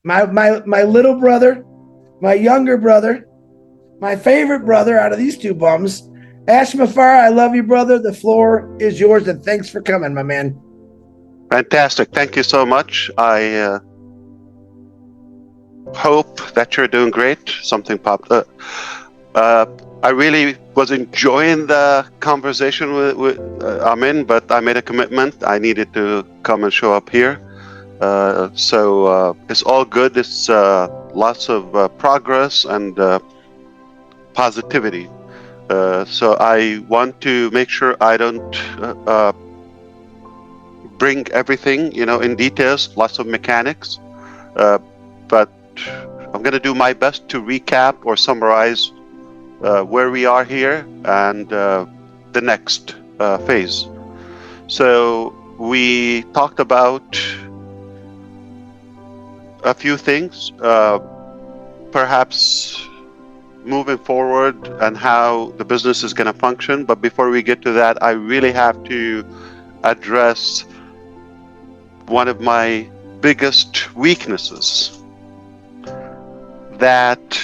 My little brother, my younger brother, my favorite brother out of these two bums. Ash Mafar, I love you, brother. The floor is yours, and thanks for coming, my man. Fantastic. Thank you so much. I hope that you're doing great. Something popped up. Uh, I really was enjoying the conversation with Amin, but I made a commitment. I needed to come and show up here. So it's all good. It's lots of progress and positivity. So I want to make sure I don't bring everything, in details, lots of mechanics. But I'm going to do my best to recap or summarize where we are here and the next phase. So we talked about a few things, perhaps moving forward and how the business is going to function. But before we get to that, I really have to address one of my biggest weaknesses, that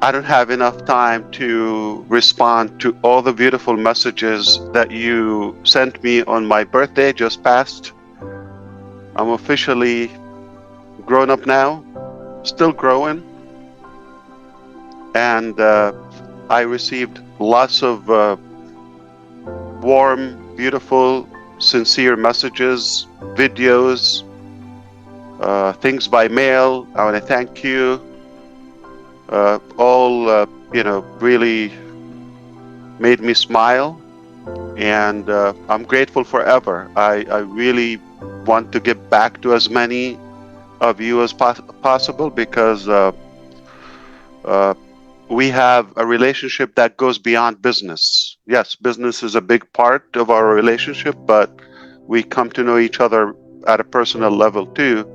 I don't have enough time to respond to all the beautiful messages that you sent me on my birthday just passed. I'm officially grown up now, still growing, and I received lots of warm, beautiful, sincere messages, videos, things by mail. I want to thank you. All really made me smile, and I'm grateful forever. I really want to give back to as many of you as possible, because we have a relationship that goes beyond business. Yes, business is a big part of our relationship, but we come to know each other at a personal level too,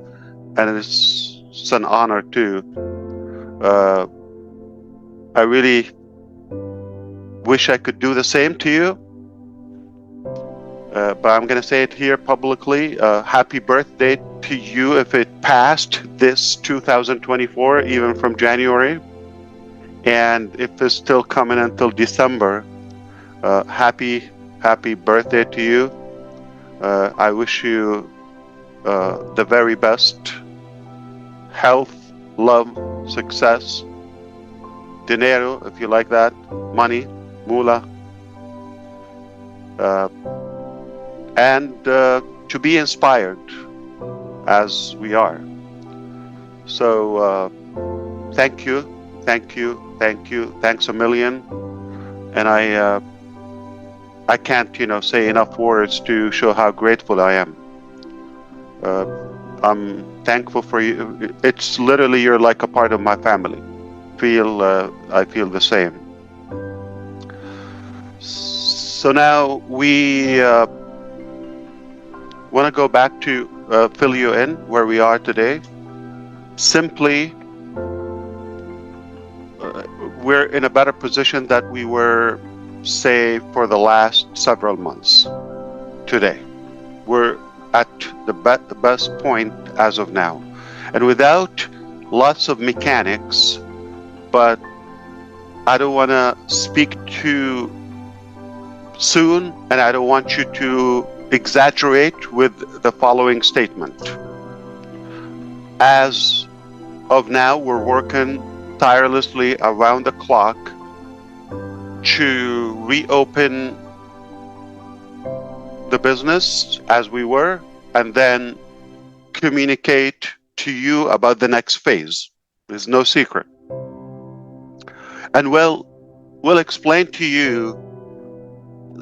and it's an honor too. I really wish I could do the same to you, but I'm going to say it here publicly. Happy birthday to you if it passed this 2024, even from January. And if it's still coming until December, happy birthday to you. I wish you the very best. Health, love, success, dinero, if you like that, money, moolah, and to be inspired as we are. So thank you, thanks a million. And I can't say enough words to show how grateful I am. I'm thankful for you. It's literally, you're like a part of my family. I feel the same. So now we want to go back to fill you in where we are today. Simply, we're in a better position that we were, say, for the last several months. Today, we're at the best point as of now, and without lots of mechanics. But I don't want to speak too soon, and I don't want you to exaggerate with the following statement. As of now, we're working tirelessly around the clock to reopen the business as we were, and then communicate to you about the next phase. There's no secret. And we'll explain to you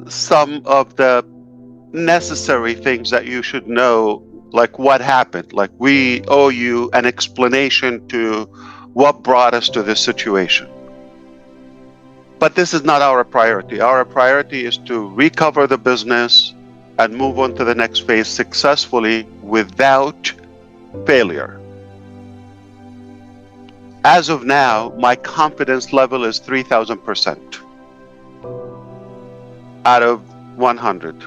some of the necessary things that you should know, like what happened. Like, we owe you an explanation to what brought us to this situation. But this is not our priority. Our priority is to recover the business and move on to the next phase successfully without failure. As of now, my confidence level is 3,000% out of 100.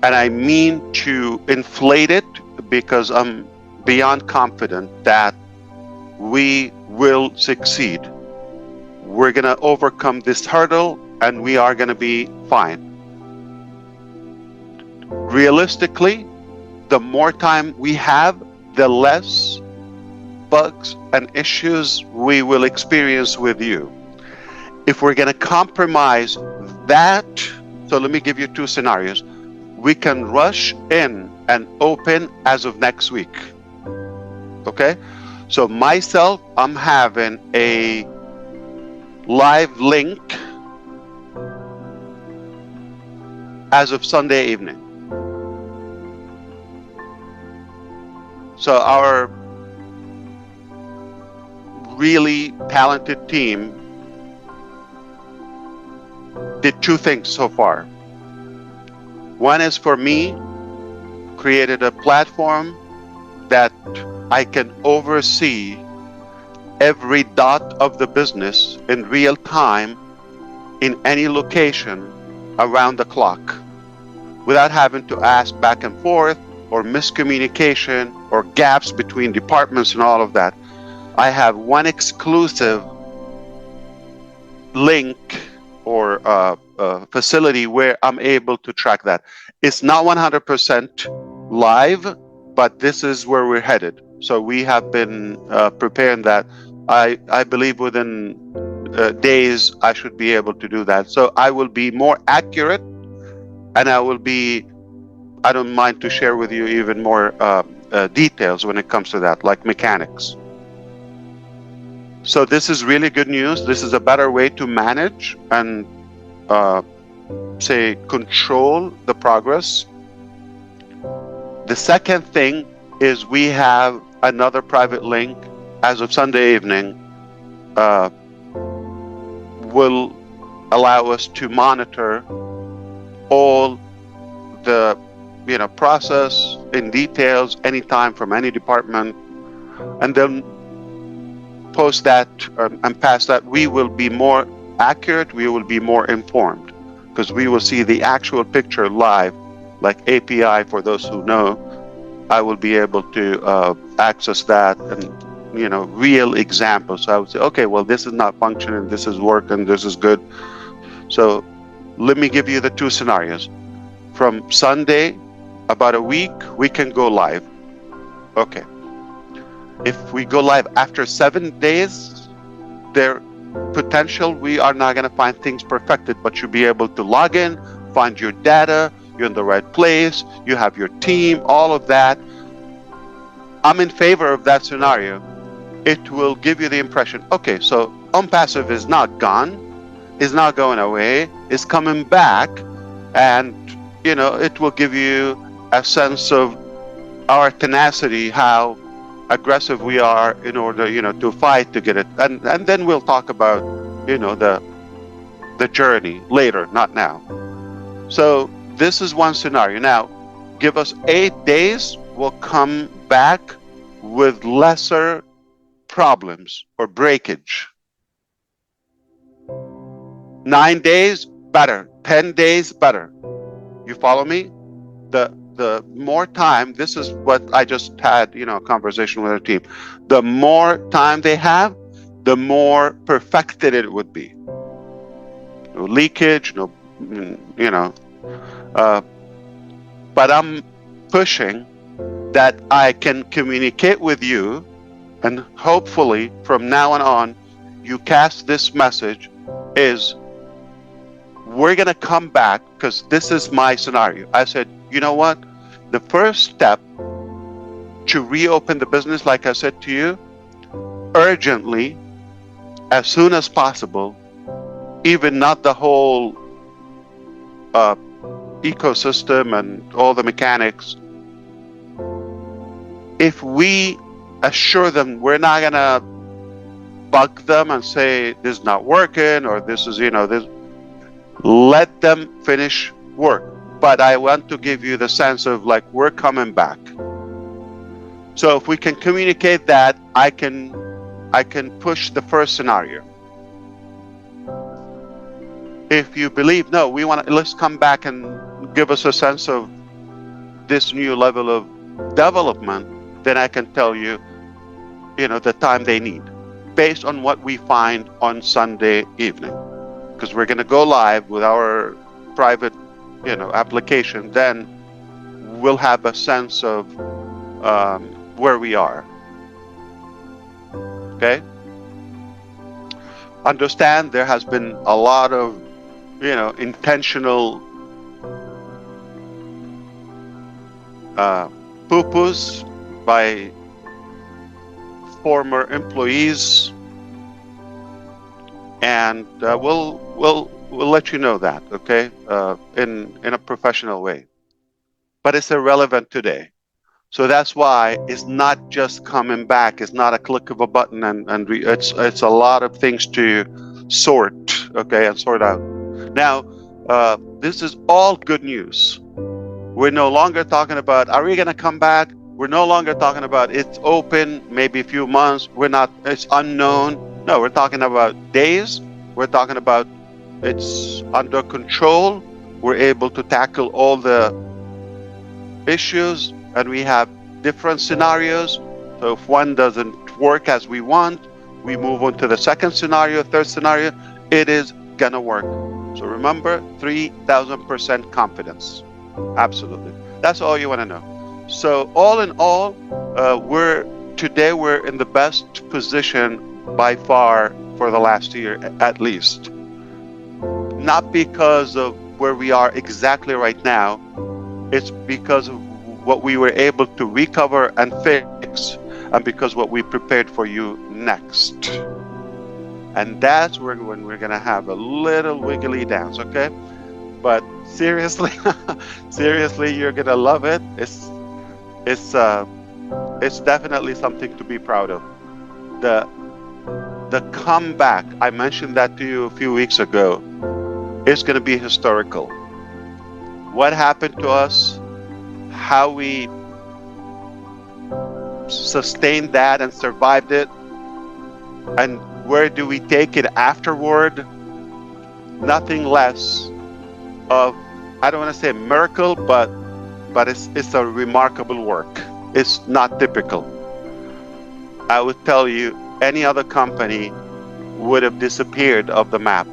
And I mean to inflate it, because I'm beyond confident that we will succeed. We're going to overcome this hurdle and we are going to be fine. Realistically, the more time we have, the less bugs and issues we will experience with you. If we're going to compromise that, so let me give you two scenarios. We can rush in and open as of next week. Okay? So myself, I'm having a live link as of Sunday evening. So our really talented team did two things so far. One is for me, created a platform that I can oversee every dot of the business in real time in any location around the clock without having to ask back and forth or miscommunication or gaps between departments and all of that. I have one exclusive link or facility where I'm able to track that. It's not 100% live, but this is where we're headed. So we have been preparing that. I believe within days I should be able to do that. So I will be more accurate, and I don't mind to share with you even more details when it comes to that, like mechanics. So this is really good news. This is a better way to manage and control the progress. The second thing is we have another private link as of Sunday evening, will allow us to monitor all the process in details anytime from any department, and then post that and past that, we will be more accurate, we will be more informed, because we will see the actual picture live, like API. For those who know, I will be able to access that and real examples. So I would say, okay, well, this is not functioning, this is working, this is good. So let me give you the two scenarios. From Sunday, about a week, we can go live. Okay. If we go live after 7 days, there potential we are not going to find things perfected, but you'll be able to log in, find your data, you're in the right place, you have your team, all of that. I'm in favor of that scenario. It will give you the impression, okay, so Onpassive is not gone, is not going away, is coming back, and it will give you a sense of our tenacity, how aggressive we are in order to fight to get it, and then we'll talk about the journey later, not now. So this is one scenario. Now give us 8 days, we'll come back with lesser problems or breakage. 9 days, better. 10 days, better. You follow me? The more time, this is what I just had, a conversation with our team. The more time they have, the more perfected it would be. No leakage, but I'm pushing that I can communicate with you, and hopefully from now on, you cast this message is, we're going to come back, because this is my scenario. I said, you know what? The first step to reopen the business, like I said to you, urgently, as soon as possible, even not the whole ecosystem and all the mechanics. If we assure them we're not going to bug them and say this is not working or this is, this, let them finish work. But I want to give you the sense of like, we're coming back. So if we can communicate that, I can push the first scenario. If you believe, no, let's come back and give us a sense of this new level of development, then I can tell you, the time they need based on what we find on Sunday evening. Because we're going to go live with our private, application. Then we'll have a sense of where we are. Okay? Understand there has been a lot of, intentional poo-poos by former employees, and we'll let you know that, okay, in a professional way. But it's irrelevant today. So that's why it's not just coming back. It's not a click of a button, and it's a lot of things to sort, okay, and sort out. Now, this is all good news. We're no longer talking about, are we going to come back? We're no longer talking about it's open, maybe a few months. It's unknown. No, we're talking about days. We're talking about it's under control. We're able to tackle all the issues, and we have different scenarios. So if one doesn't work as we want, we move on to the second scenario, third scenario. It is going to work. So remember, 3,000% confidence. Absolutely. That's all you want to know. So all in all, we're in the best position by far for the last year, at least. Not because of where we are exactly right now. It's because of what we were able to recover and fix, and because what we prepared for you next. And that's when we're going to have a little wiggly dance, okay? But seriously, you're going to love it. It's definitely something to be proud of. The comeback, I mentioned that to you a few weeks ago, is going to be historical. What happened to us, how we sustained that and survived it, and where do we take it afterward? Nothing less of, I don't want to say a miracle, but it's a remarkable work. It's not typical. I would tell you, any other company would have disappeared off the map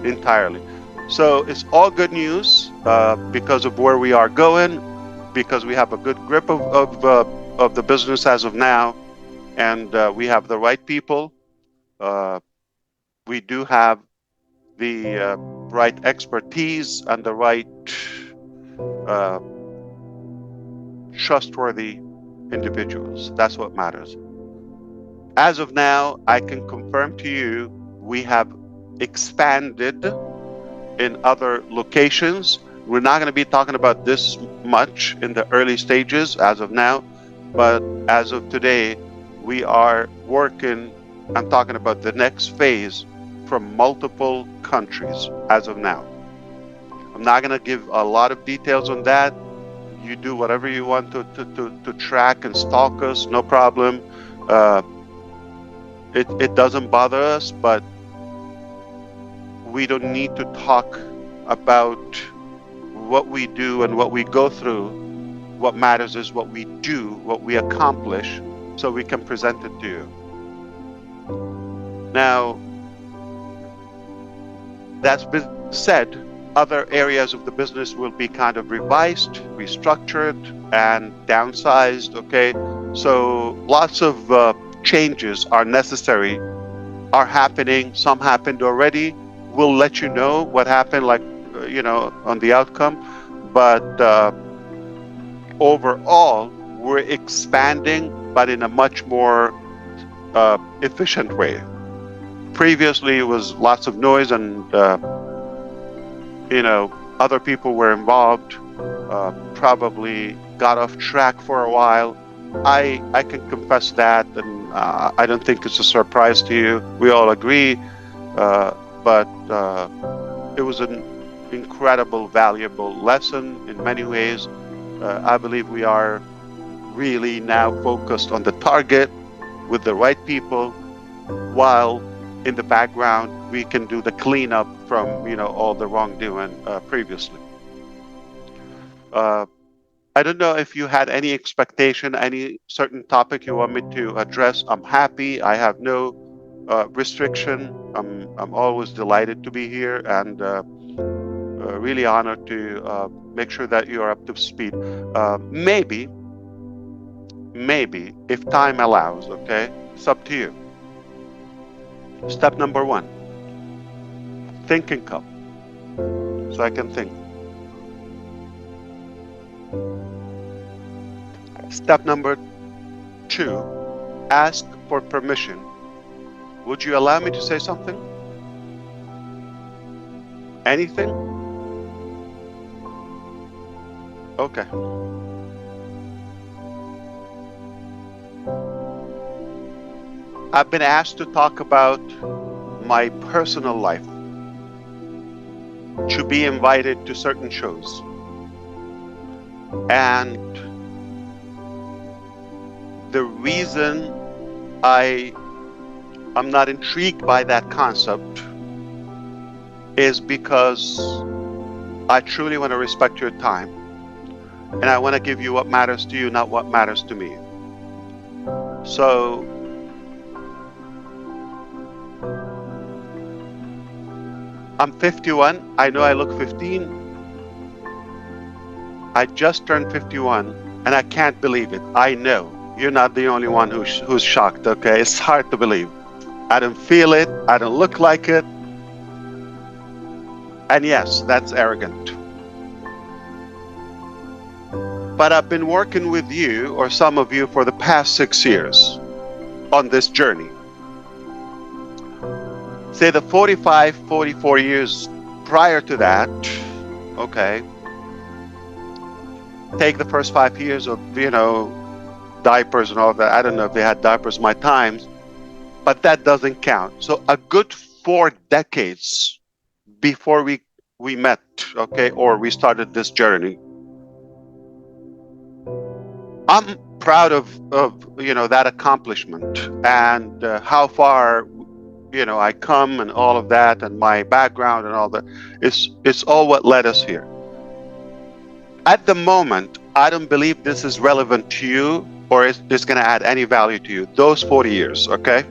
entirely. So it's all good news because of where we are going, because we have a good grip of the business as of now, and we have the right people. We do have the right expertise and the right trustworthy individuals. That's what matters. As of now, I can confirm to you we have expanded in other locations. We're not going to be talking about this much in the early stages as of now, but as of today, we are working, I'm talking about the next phase, from multiple countries as of now. I'm not going to give a lot of details on that. You do whatever you want to track and stalk us, no problem. It doesn't bother us, but we don't need to talk about what we do and what we go through. What matters is what we do, what we accomplish, so we can present it to you. Now, that's been said, other areas of the business will be kind of revised, restructured, and downsized, okay? So lots of changes are necessary, are happening. Some happened already. We'll let you know what happened, on the outcome. But overall, we're expanding, but in a much more efficient way. Previously, it was lots of noise and, other people were involved, probably got off track for a while. I can confess that, and I don't think it's a surprise to you. We all agree, but it was an incredible, valuable lesson in many ways. I believe we are really now focused on the target with the right people, while in the background we can do the cleanup from all the wrongdoing previously. I don't know if you had any expectation, any certain topic you want me to address. I'm happy. I have no restriction. I'm always delighted to be here, and really honored to make sure that you are up to speed. Maybe, if time allows, okay, it's up to you. Step number 1, thinking cup, so I can think. Step number 2, ask for permission. Would you allow me to say something? Anything? Okay. I've been asked to talk about my personal life, to be invited to certain shows. And the reason I'm not intrigued by that concept is because I truly want to respect your time. And I want to give you what matters to you, not what matters to me. So I'm 51. I know I look 15. I just turned 51, and I can't believe it. I know you're not the only one who's shocked, okay? It's hard to believe. I don't feel it. I don't look like it. And yes, that's arrogant. But I've been working with you, or some of you, for the past 6 years on this journey. Say the 45, 44 years prior to that, okay, take the first 5 years of, diapers and all that. I don't know if they had diapers my times, but that doesn't count. So a good 4 decades before we met, okay, or we started this journey. I'm proud of that accomplishment, and how far I come, and all of that, and my background and all that. It's all what led us here. At the moment, I don't believe this is relevant to you, or it's going to add any value to you. Those 40 years, okay?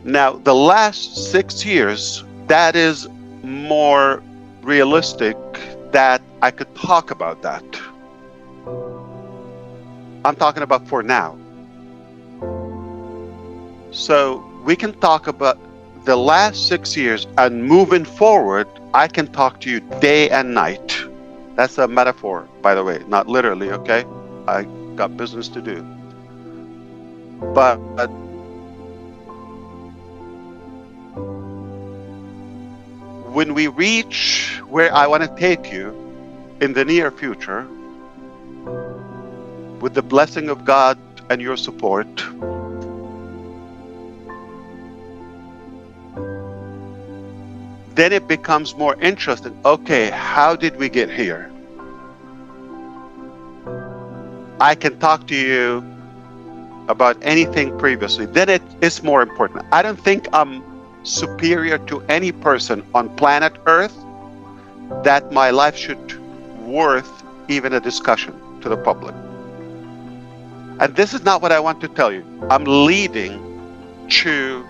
Now, the last 6 years, that is more realistic that I could talk about that. I'm talking about for now. So we can talk about the last 6 years, and moving forward, I can talk to you day and night. That's a metaphor, by the way, not literally, okay? I got business to do. But when we reach where I want to take you in the near future, with the blessing of God and your support, then it becomes more interesting. Okay, how did we get here? I can talk to you about anything previously. Then it's more important. I don't think I'm superior to any person on planet Earth that my life should worth even a discussion to the public. And this is not what I want to tell you. I'm leading to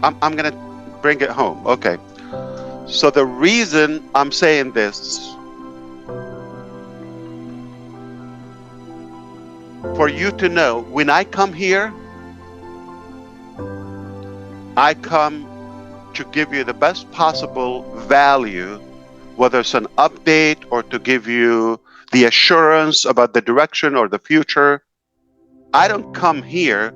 I'm going to bring it home. Okay. So the reason I'm saying this, for you to know, when I come here, I come to give you the best possible value, whether it's an update or to give you the assurance about the direction or the future. I don't come here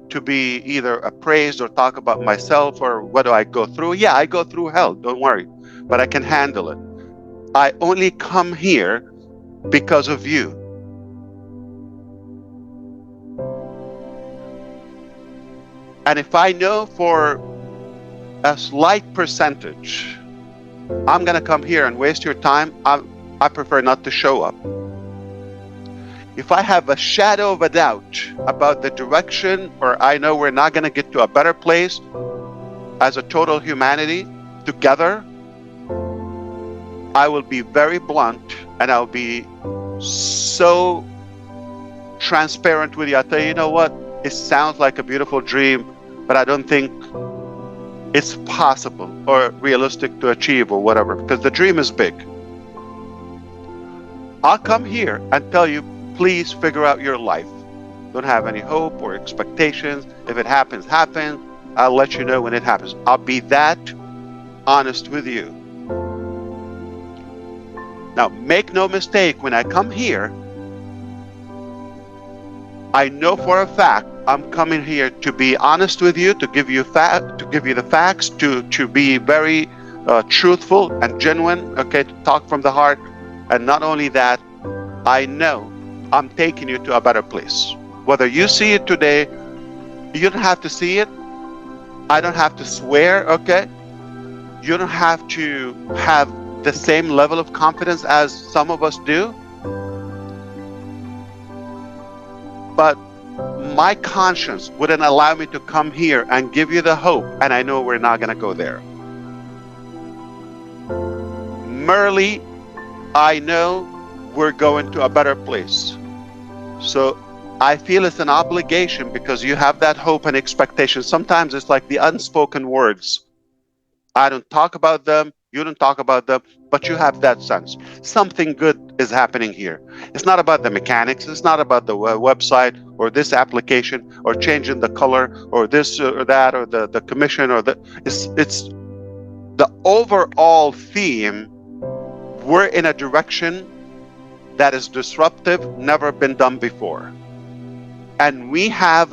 to be either appraised or talk about myself or what do I go through. Yeah, I go through hell, don't worry, but I can handle it. I only come here because of you. And if I know for a slight percentage, I'm going to come here and waste your time, I prefer not to show up. If I have a shadow of a doubt about the direction, or I know we're not going to get to a better place as a total humanity together, I will be very blunt, and I'll be so transparent with you. I'll tell you, you know what? It sounds like a beautiful dream, but I don't think it's possible or realistic to achieve or whatever, because the dream is big. I'll come here and tell you, please figure out your life. Don't have any hope or expectations. If it happens, happens. I'll let you know when it happens. I'll be that honest with you. Now, make no mistake, when I come here, I know for a fact I'm coming here to be honest with you, to give you the facts, to be very truthful and genuine, okay, to talk from the heart. And not only that, I know I'm taking you to a better place. Whether you see it today, you don't have to see it. I don't have to swear, okay? You don't have to have the same level of confidence as some of us do. But my conscience wouldn't allow me to come here and give you the hope, and I know we're not going to go there. Merely, I know we're going to a better place. So I feel it's an obligation, because you have that hope and expectation. Sometimes it's like the unspoken words. I don't talk about them, you don't talk about them, but you have that sense. Something good is happening here. It's not about the mechanics, it's not about the website or this application or changing the color or this or that or the commission or it's the overall theme. We're in a direction that is disruptive, never been done before. And we have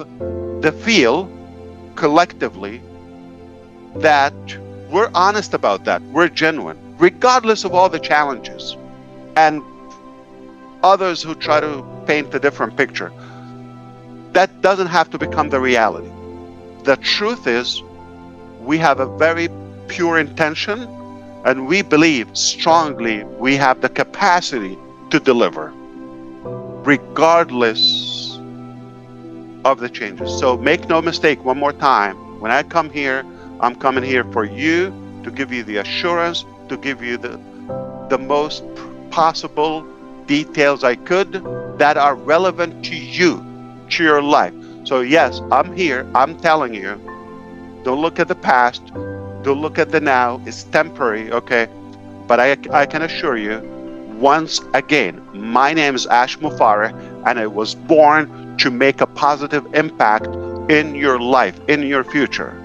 the feel collectively that we're honest about that. We're genuine, regardless of all the challenges and others who try to paint a different picture. That doesn't have to become the reality. The truth is, we have a very pure intention, and we believe strongly we have the capacity to deliver, regardless of the changes. So make no mistake, one more time, when I come here, I'm coming here for you, to give you the assurance, to give you the most possible details I could that are relevant to you, to your life. So yes, I'm here, I'm telling you, don't look at the past, don't look at the now, it's temporary, okay? But I can assure you, once again, my name is Ash Mufareh, and I was born to make a positive impact in your life, in your future.